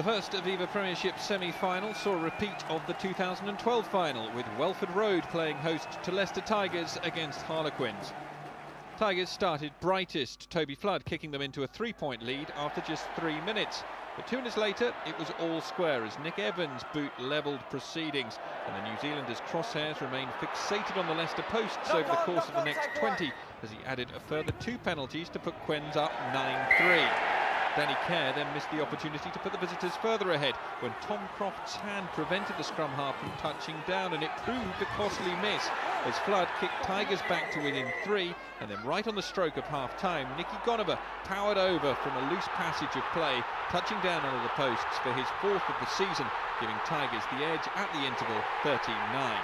first Aviva Premiership Semi-Final saw a repeat of the 2012 final, with Welford Road playing host to Leicester Tigers against Harlequins. Tigers started brightest, Toby Flood kicking them into a 3-point lead after just 3 minutes. But 2 minutes later, it was all square as Nick Evans' boot levelled proceedings, and the New Zealander's crosshairs remained fixated on the Leicester posts over the course of the next 20, as he added a further 2 penalties to put Quens up 9-3. Danny Kerr then missed the opportunity to put the visitors further ahead when Tom Croft's hand prevented the scrum half from touching down, and it proved a costly miss as Flood kicked Tigers back to within 3, and then right on the stroke of half-time, Nicky Gonover powered over from a loose passage of play, touching down under the posts for his 4th of the season, giving Tigers the edge at the interval 13-9.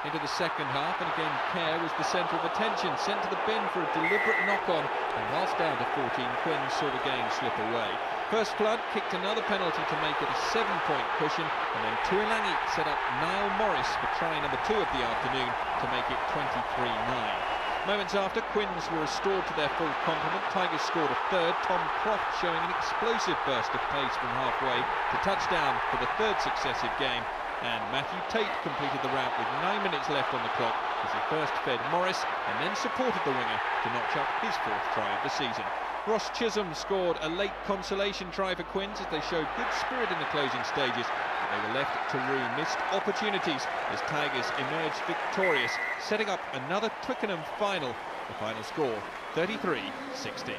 Into the second half, and again Kerr was the centre of attention, sent to the bin for a deliberate knock-on, and whilst down to 14, Quens saw the game slip away. First Flood kicked another penalty to make it a 7-point cushion, and then Tuilangi set up Niall Morris for try number 2 of the afternoon to make it 23-9. Moments after, Quens were restored to their full complement. Tigers scored a third, Tom Croft showing an explosive burst of pace from halfway to touchdown for the 3rd successive game. And Matthew Tate completed the route with 9 minutes left on the clock as he first fed Morris and then supported the winger to notch up his 4th try of the season. Ross Chisholm scored a late consolation try for Quens as they showed good spirit in the closing stages, but they were left to rue missed opportunities as Tigers emerged victorious, setting up another Twickenham final. The final score 33-16.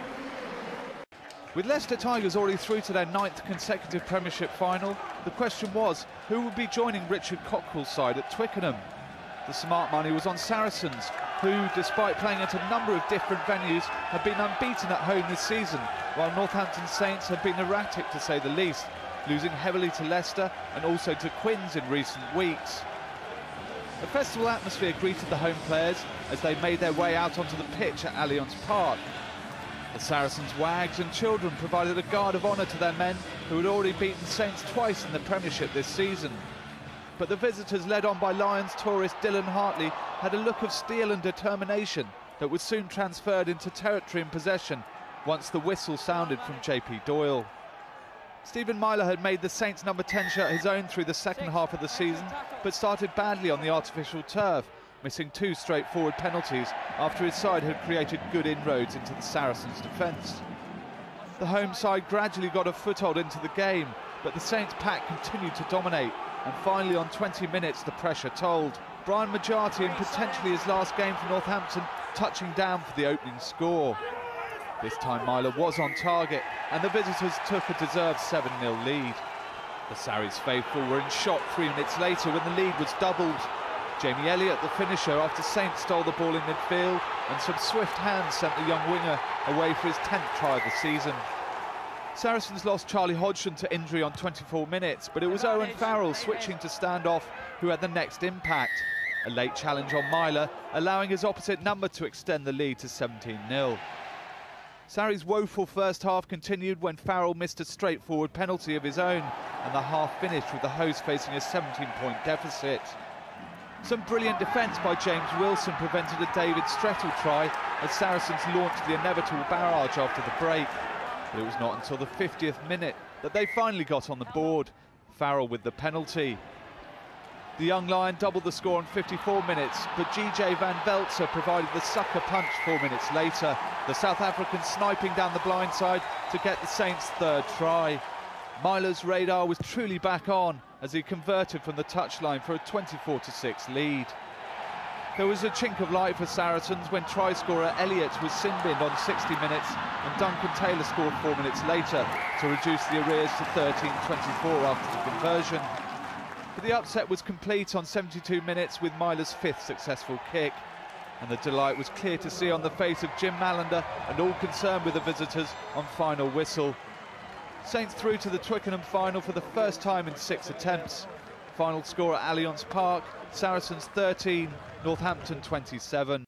With Leicester Tigers already through to their 9th consecutive Premiership final, the question was, who would be joining Richard Cockrell's side at Twickenham? The smart money was on Saracens, who, despite playing at a number of different venues, have been unbeaten at home this season, while Northampton Saints have been erratic to say the least, losing heavily to Leicester and also to Quins in recent weeks. A festival atmosphere greeted the home players as they made their way out onto the pitch at Allianz Park. The Saracens' wags and children provided a guard of honour to their men who had already beaten Saints twice in the Premiership this season. But the visitors, led on by Lions tourist Dylan Hartley, had a look of steel and determination that was soon transferred into territory and possession once the whistle sounded from JP Doyle. Stephen Myler had made the Saints number 10 shirt his own through the second half of the season, but started badly on the artificial turf, missing 2 straightforward penalties after his side had created good inroads into the Saracens' defence. The home side gradually got a foothold into the game, but the Saints pack continued to dominate, and finally on 20 minutes the pressure told. Brian Majati, in potentially his last game for Northampton, touching down for the opening score. This time Myler was on target, and the visitors took a deserved 7-0 lead. The Sarries faithful were in shock 3 minutes later when the lead was doubled. Jamie Elliott, the finisher, after Saints stole the ball in midfield, and some swift hands sent the young winger away for his 10th try of the season. Saracens lost Charlie Hodgson to injury on 24 minutes, but it was Owen Farrell switching to stand off who had the next impact. A late challenge on Myler, allowing his opposite number to extend the lead to 17-0. Sarries' woeful first half continued when Farrell missed a straightforward penalty of his own, and the half finished with the hosts facing a 17-point deficit. Some brilliant defence by James Wilson prevented a David Strettle try as Saracens launched the inevitable barrage after the break. But it was not until the 50th minute that they finally got on the board, Farrell with the penalty. The young Lion doubled the score in 54 minutes, but GJ Van Veltzer provided the sucker punch 4 minutes later, the South African sniping down the blind side to get the Saints' 3rd try. Myler's radar was truly back on as he converted from the touchline for a 24-6 lead. There was a chink of light for Saracens when try scorer Elliott was sin-binned on 60 minutes and Duncan Taylor scored 4 minutes later to reduce the arrears to 13-24 after the conversion. But the upset was complete on 72 minutes with Myler's 5th successful kick, and the delight was clear to see on the face of Jim Mallender and all concerned with the visitors on final whistle. Saints through to the Twickenham final for the first time in 6 attempts. Final score at Allianz Park, Saracens 13, Northampton 27.